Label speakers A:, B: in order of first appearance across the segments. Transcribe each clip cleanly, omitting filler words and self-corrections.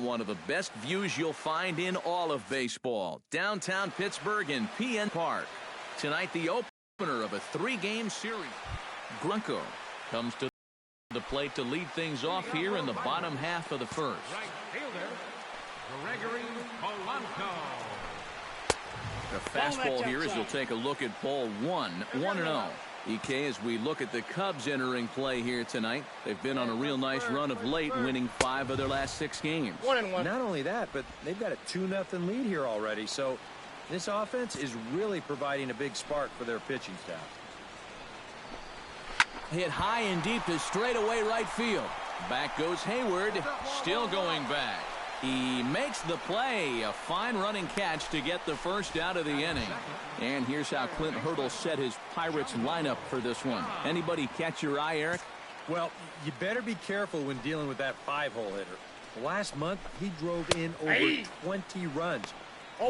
A: one of the best views you'll find in all of baseball. Downtown Pittsburgh in PN Park. Tonight, the opener of a 3-game series. Grunko comes to the plate to lead things off here in the bottom half of the first.
B: Right fielder, Gregory Polanco.
A: The fastball here as you'll take a look at ball 1-0. EK, as we look at the Cubs entering play here tonight, they've been on a real nice run of late, winning 5 of their last 6 games.
C: 1-1. Not only that, but they've got a 2-0 lead here already. So this offense is really providing a big spark for their pitching staff.
A: Hit high and deep to straightaway right field. Back goes Hayward, still going back. He makes the play. A fine running catch to get the first out of the inning. And here's how Clint Hurdle set his Pirates lineup for this one. Anybody catch your eye, Eric?
C: Well, you better be careful when dealing with that 5-hole hitter. Last month, he drove in over 20 runs.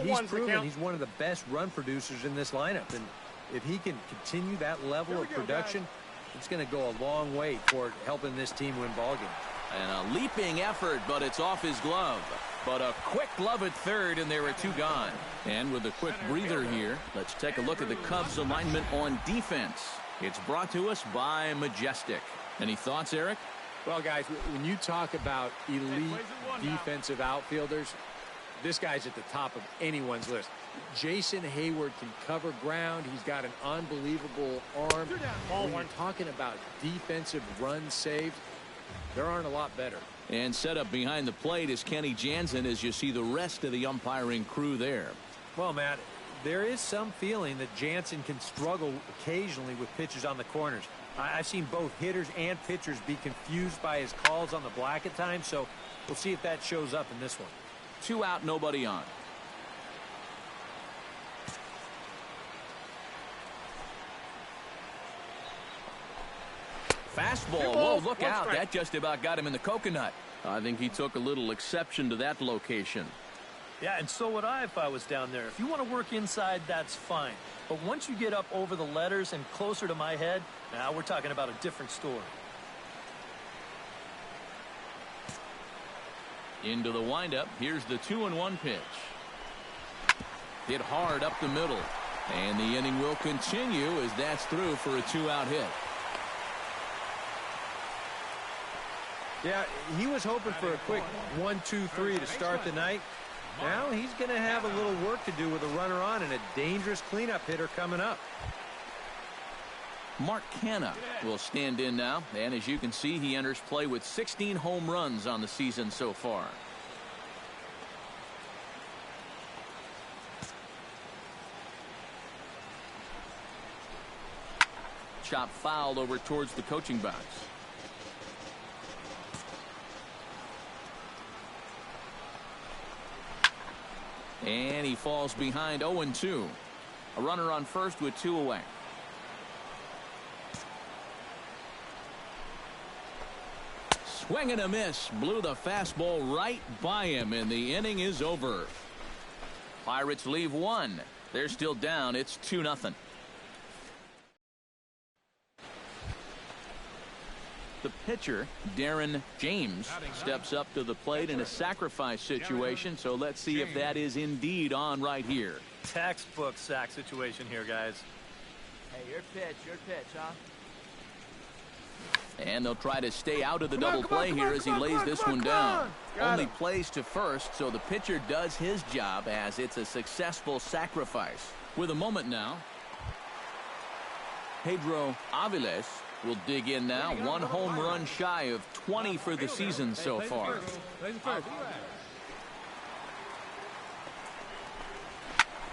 C: He's proven he's one of the best run producers in this lineup. And if he can continue that level of production, it's going to go a long way toward helping this team win ball games.
A: And a leaping effort, but it's off his glove. But a quick glove at third, and there are 2 gone. And with a quick breather here, let's take a look at the Cubs' alignment on defense. It's brought to us by Majestic. Any thoughts, Eric?
D: Well, guys, when you talk about elite defensive outfielders, this guy's at the top of anyone's list. Jason Hayward can cover ground. He's got an unbelievable arm. When we're talking about defensive runs saved, there aren't a lot better.
A: And set up behind the plate is Kenny Jansen as you see the rest of the umpiring crew there.
C: Well, Matt, there is some feeling that Jansen can struggle occasionally with pitches on the corners. I've seen both hitters and pitchers be confused by his calls on the black at times, so we'll see if that shows up in this one.
A: 2 out, nobody on. Fastball. Whoa, look out. That just about got him in the coconut. I think he took a little exception to that location.
E: Yeah, and so would I if I was down there. If you want to work inside, that's fine. But once you get up over the letters and closer to my head, now we're talking about a different story.
A: Into the windup. Here's the 2-1 pitch. Hit hard up the middle. And the inning will continue as that's through for a 2-out hit.
C: Yeah, he was hoping for a quick 1-2-3 to start the night. Now he's going to have a little work to do with a runner on and a dangerous cleanup hitter coming up.
A: Mark Canha will stand in now, and as you can see, he enters play with 16 home runs on the season so far. Chop fouled over towards the coaching box. And he falls behind 0-2. A runner on first with 2 away. Swing and a miss. Blew the fastball right by him, and the inning is over. Pirates leave 1. They're still down. It's 2-0. The pitcher, Darren James, steps up to the plate in a sacrifice situation, so let's see if that is indeed on right here.
E: Textbook sack situation here, guys.
F: Hey, your pitch, huh?
A: And they'll try to stay out of the double play here as he lays this one down. Only plays to first, so the pitcher does his job as it's a successful sacrifice. With a moment now, Pedro Aviles will dig in now. 1 home run shy of 20 for the season so far.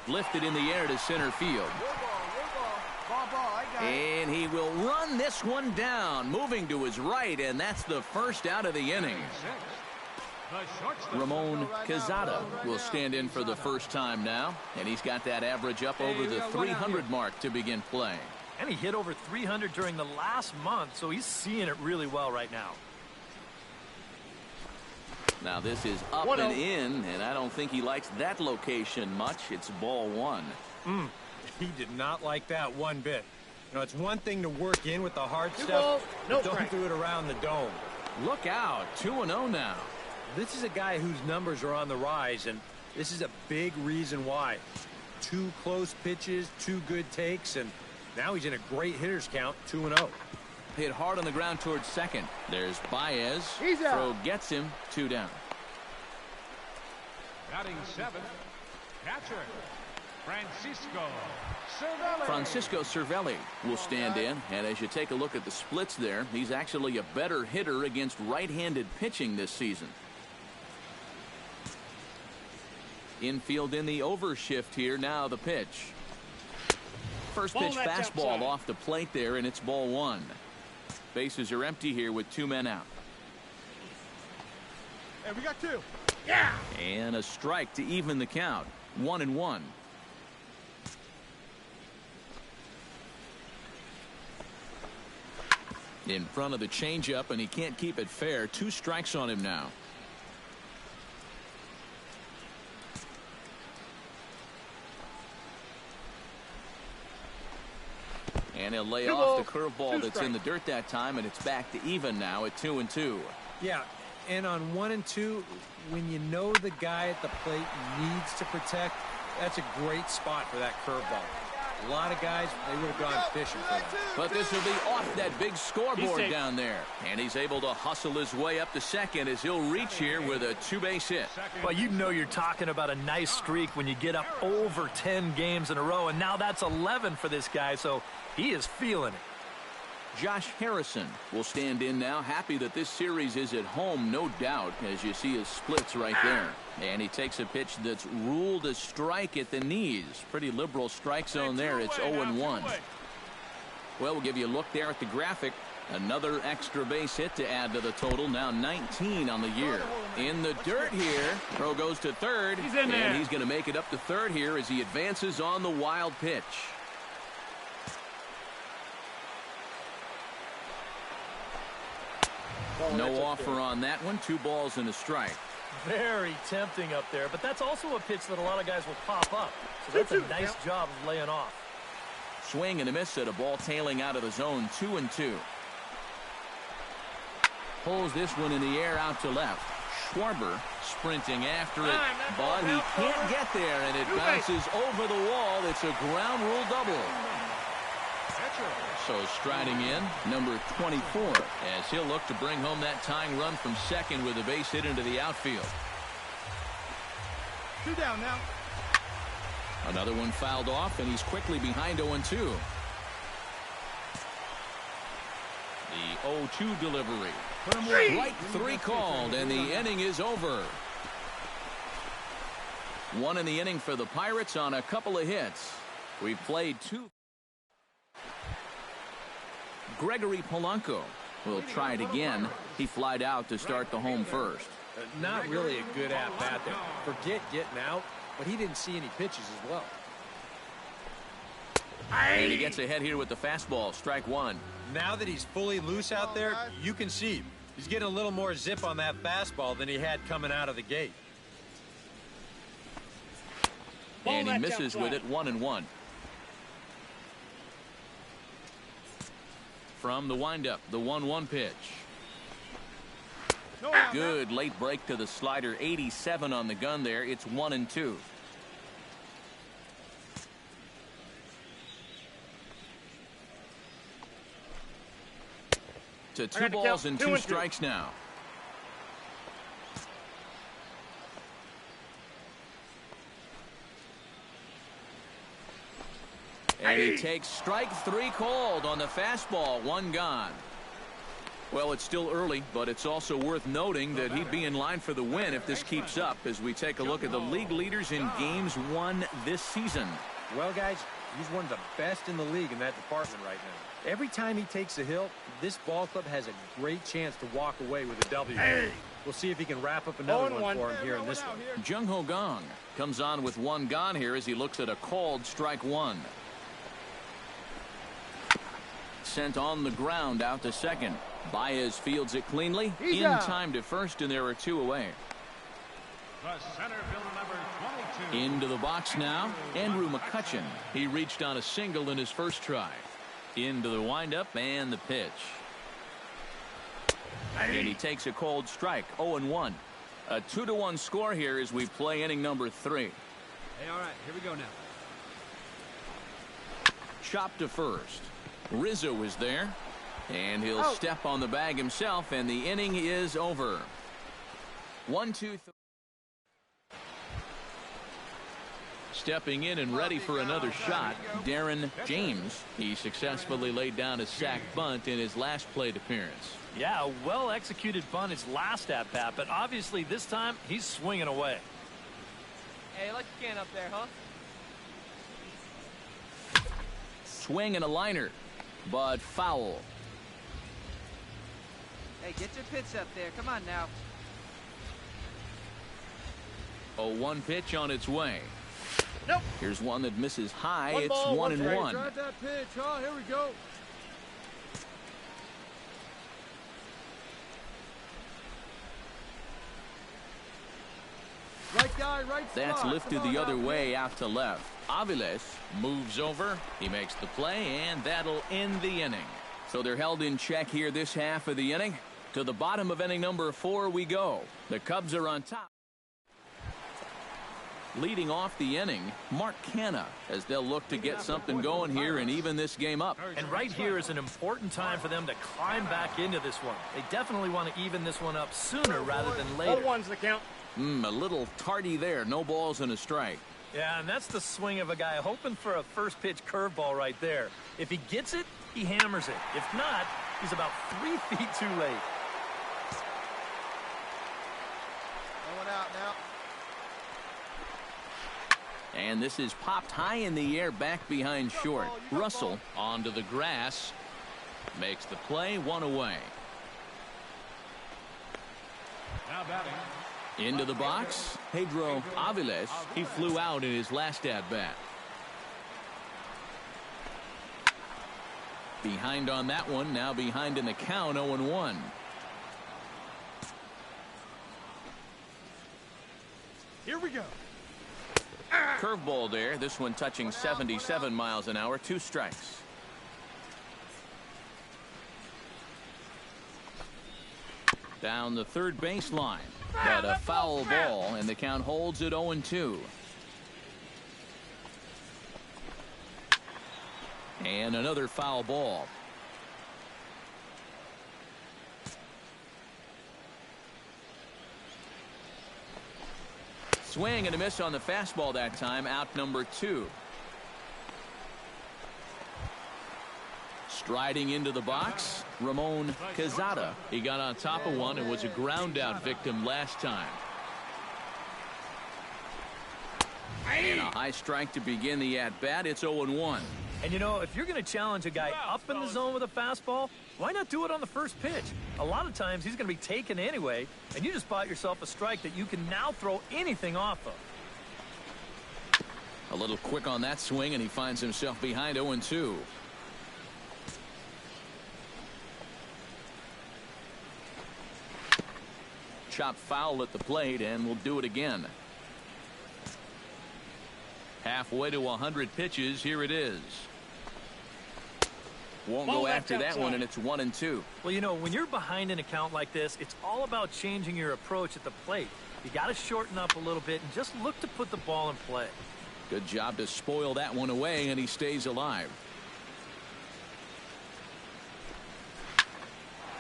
A: Lifted in the air to center field. And he will run this one down, moving to his right, and that's the first out of the inning. Ramon Quezada will stand in for the first time now, and he's got that average up over the 300 mark to begin play.
E: And he hit over 300 during the last month, so he's seeing it really well right now.
A: Now this is up and in, and I don't think he likes that location much. It's ball 1.
C: He did not like that one bit. You know, it's one thing to work in with the hard stuff, but don't do it around the dome.
A: Look out, 2-0 now.
C: This is a guy whose numbers are on the rise, and this is a big reason why. 2 close pitches, 2 good takes, and now he's in a great hitter's count, 2-0.
A: Hit hard on the ground towards second. There's Baez. Throw gets him, 2 down.
B: Batting 7th, catcher, Francisco Cervelli.
A: Francisco Cervelli will stand in, and as you take a look at the splits there, he's actually a better hitter against right-handed pitching this season. Infield in the overshift here. Now the pitch. First pitch fastball off the plate there, and it's ball 1. Bases are empty here with 2 men out.
G: Hey, we got 2.
B: Yeah.
A: And a strike to even the count. 1-1. In front of the changeup, and he can't keep it fair. 2 strikes on him now. And he'll lay off the curveball that's in the dirt that time, and it's back to even now at 2-2.
C: Yeah, and on 1 and 2, when you know the guy at the plate needs to protect, that's a great spot for that curveball. A lot of guys, they would have gone fishing for that.
A: But this will be off that big scoreboard down there. And he's able to hustle his way up to second as he'll reach here with a 2-base hit.
E: Well, you know you're talking about a nice streak when you get up over 10 games in a row, and now that's 11 for this guy, so he is feeling it.
A: Josh Harrison will stand in now, happy that this series is at home, no doubt, as you see his splits right there. And he takes a pitch that's ruled a strike at the knees. Pretty liberal strike zone there. It's 0-1. Well, we'll give you a look there at the graphic. Another extra base hit to add to the total. Now 19 on the year. In the dirt here. Throw goes to third. And he's going to make it up to third here as he advances on the wild pitch. No offer on that one. 2 balls and a strike.
E: Very tempting up there, but that's also a pitch that a lot of guys will pop up. So that's a nice job of laying off.
A: Swing and a miss at a ball tailing out of the zone. 2-2. Pulls this one in the air out to left. Schwarber sprinting after it, but he can't get there, and it bounces over the wall. It's a ground rule double. So striding in, number 24, as he'll look to bring home that tying run from second with a base hit into the outfield.
G: 2 down now.
A: Another one fouled off, and he's quickly behind 0-2. The 0-2 delivery. Right 3 called, and the inning is over. 1 in the inning for the Pirates on a couple of hits. We've played 2. Gregory Polanco will try it again. He flied out to start the home first.
C: Not really a good at-bat there. Forget getting out, but he didn't see any pitches as well.
A: And he gets ahead here with the fastball. Strike 1.
C: Now that he's fully loose out there, you can see he's getting a little more zip on that fastball than he had coming out of the gate.
A: And he misses with it. 1-1. From the windup, the 1-1 pitch. Good late break to the slider. 87 on the gun there. It's 1-2. To 2 balls and 2 strikes now. And he takes strike 3 called on the fastball. 1 gone. Well, it's still early, but it's also worth noting that he'd be in line for the win if this keeps up as we take a look at the league leaders in games won this season.
C: Well, guys, he's one of the best in the league in that department right now. Every time he takes a hill, this ball club has a great chance to walk away with a W. We'll see if he can wrap up another one for him here in this one.
A: Jung Ho Gong comes on with 1 gone here as he looks at a called strike 1. Sent on the ground out to second. Baez fields it cleanly. In time to first, and there are 2 away.
B: The center fielder, number 22.
A: Into the box now, Andrew McCutchen. He reached on a single in his first try. Into the windup and the pitch. And he takes a cold strike. 0-1. A 2-1 score here as we play inning number 3.
G: Hey, all right, here we go now.
A: Chop to first. Rizzo is there, and he'll step on the bag himself, and the inning is over. 1-2-3. Stepping in and ready for another shot, Darren James. He successfully laid down a sac bunt in his last plate appearance.
E: Yeah, a well-executed bunt his last at-bat, but obviously this time he's swinging away.
F: Hey, you like the can up there, huh?
A: Swing and a liner, but foul.
F: Hey, get your pitch up there. Come on now.
A: A 1 pitch on its way.
G: Nope.
A: Here's one that misses high.
G: One
A: It's
G: ball,
A: 1-1.
G: Drive that pitch, huh? Here we go. Right guy, right spot.
A: That's lifted the other way out to left. Aviles moves over. He makes the play, and that'll end the inning. So they're held in check here this half of the inning. To the bottom of inning number 4 we go. The Cubs are on top. Leading off the inning, Mark Canha, as they'll look to get something going here and even this game up.
E: And right here is an important time for them to climb back into this one. They definitely want to even this one up sooner rather than later.
G: 0-1's the count.
A: A little tardy there. No balls and a strike.
E: Yeah, and that's the swing of a guy hoping for a first pitch curveball right there. If he gets it, he hammers it. If not, he's about 3 feet too late.
F: Going out now.
A: And this is popped high in the air back behind short. Russell onto the grass. Makes the play, 1 away.
B: Now batting.
A: Into the box, Pedro Aviles. He flew out in his last at-bat. Behind on that one, now behind in the count, 0-1.
G: Here we go.
A: Curveball there, this one touching 77 miles an hour, 2 strikes. Down the third baseline. But a foul ball, and the count holds at 0-2. And another foul ball. Swing and a miss on the fastball that time, out number 2. Striding into the box, Ramon Quezada. He got on top of one and was a ground out victim last time. And a high strike to begin the at-bat. It's 0-1.
E: And you know, if you're going to challenge a guy up in the zone with a fastball, why not do it on the first pitch? A lot of times he's going to be taken anyway, and you just bought yourself a strike that you can now throw anything off of.
A: A little quick on that swing, and he finds himself behind 0-2. Chop foul at the plate, and we'll do it again. Halfway to 100 pitches. Here it is. Won't go after that one, and it's 1-2.
E: Well, you know, when you're behind an account like this, it's all about changing your approach at the plate. You got to shorten up a little bit and just look to put the ball in play.
A: Good job to spoil that one away, and he stays alive.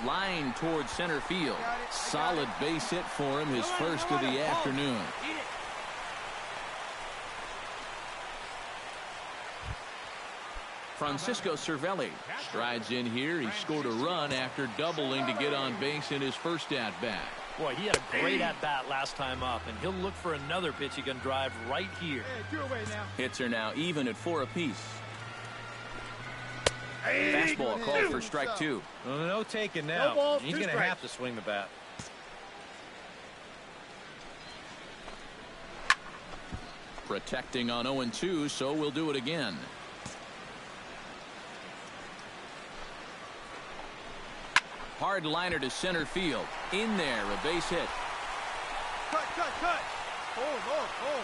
A: Line towards center field. Solid base hit for him, his first of the afternoon. Francisco Cervelli strides in here. He scored a run after doubling to get on base in his first at-bat.
E: Boy, he had a great at-bat last time up, and he'll look for another pitch he can drive right here.
A: Hits are now even at 4 apiece. Fastball called for strike 2.
C: No taking now.
G: No balls,
C: He's
G: 2
C: going to
G: strikes.
C: have to swing the bat.
A: Protecting on 0-2, so we'll do it again. Hard liner to center field. In there, a base hit.
G: Cut. Hold.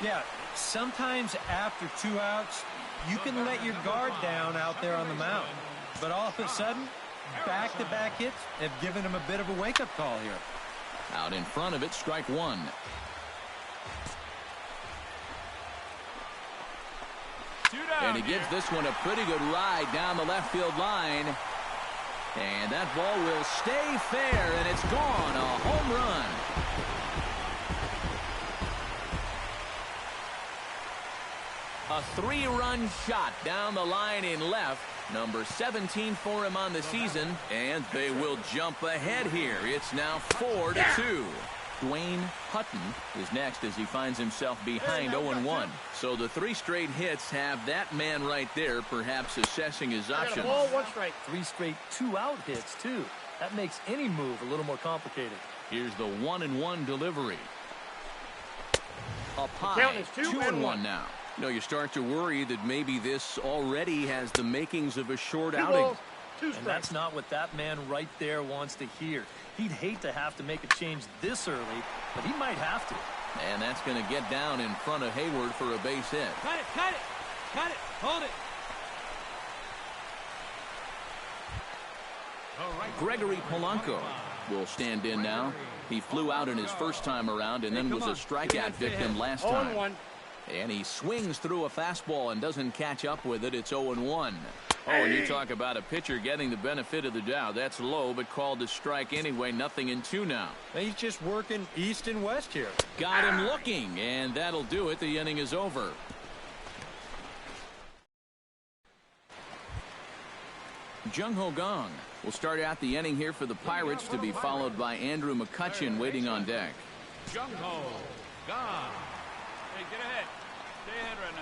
C: Yeah, sometimes after 2 outs, you can let your guard down out there on the mound. But all of a sudden, back-to-back hits have given him a bit of a wake-up call here.
A: Out in front of it, strike one. And he gives this one a pretty good ride down the left field line. And that ball will stay fair, and it's gone. A home run. A three-run shot down the line in left. Number 17 for him on the season. And they will jump ahead here. It's now 4-2. Dwayne Hutton is next as he finds himself behind 0-1. So the three straight hits have that man right there perhaps assessing his options.
E: Three straight two-out hits, too. That makes any move a little more complicated.
A: Here's the 1-1 delivery. Up high, 2-1 now. No, you start to worry that maybe this already has the makings of a short outing.
E: And that's not what that man right there wants to hear. He'd hate to have to make a change this early, but he might have to.
A: And that's going to get down in front of Hayward for a base hit.
G: Cut it, cut it, cut it, hold it.
A: Gregory Polanco will stand in now. He flew out in his first time around and then was a strikeout victim last time. And he swings through a fastball and doesn't catch up with it. It's 0-1. Oh, and you talk about a pitcher getting the benefit of the doubt. That's low, but called a strike anyway. 0-2 now.
C: He's just working east and west here.
A: Got him looking, and that'll do it. The inning is over. Jung-Ho Kang will start out the inning here for the Pirates, to be followed by Andrew McCutchen waiting on deck.
B: Jung-Ho Kang.
G: Hey, get ahead. Stay ahead right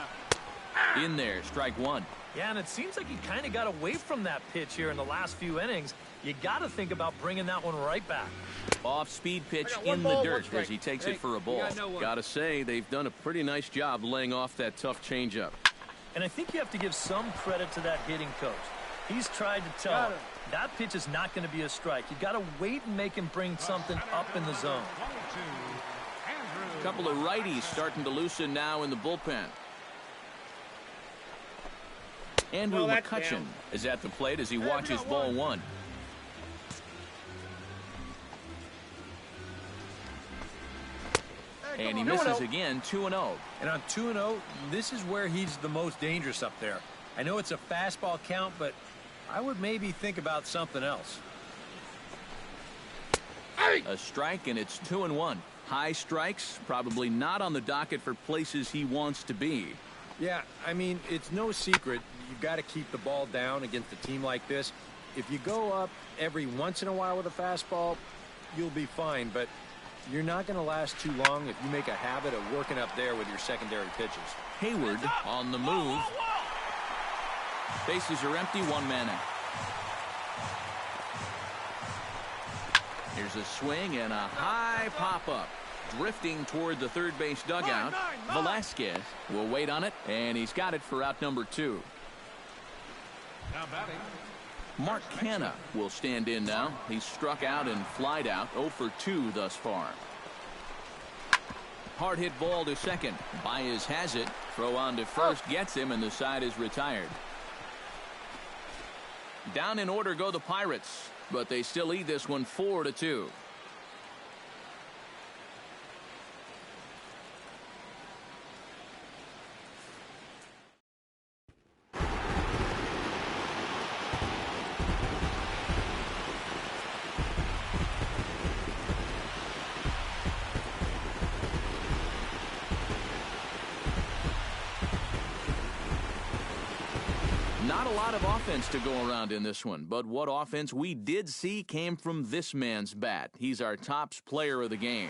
G: now.
A: In there, strike one.
E: Yeah, and it seems like he kind of got away from that pitch here in the last few innings. You got to think about bringing that one right back.
A: Off-speed pitch in the dirt as he takes it for a ball. Got to say, they've done a pretty nice job laying off that tough changeup.
E: And I think you have to give some credit to that hitting coach. He's tried to tell him that pitch is not going to be a strike. You got to wait and make him bring something up in the zone.
A: A couple of righties starting to loosen now in the bullpen. Andrew McCutchen is at the plate as he watches ball one. And he misses again, 2-0.
C: And on 2-0, this is where he's the most dangerous up there. I know it's a fastball count, but I would maybe think about something else.
A: A strike, and it's 2-1. High strikes, probably not on the docket for places he wants to be.
C: Yeah, I mean, it's no secret. You've got to keep the ball down against a team like this. If you go up every once in a while with a fastball, you'll be fine. But you're not going to last too long if you make a habit of working up there with your secondary pitches.
A: Hayward on the move. Bases are empty, one man out. Here's a swing and a high pop-up. Drifting toward the third base dugout. Velasquez will wait on it, and he's got it for out number 2.
B: Now batting.
A: Mark Canha will stand in now. He's struck out and flied out, 0 for 2 thus far. Hard hit ball to second. Baez has it. Throw on to first gets him, and the side is retired. Down in order go the Pirates, but they still lead this one 4-2. Not a lot of offense to go around in this one, but what offense we did see came from this man's bat. He's our tops player of the game.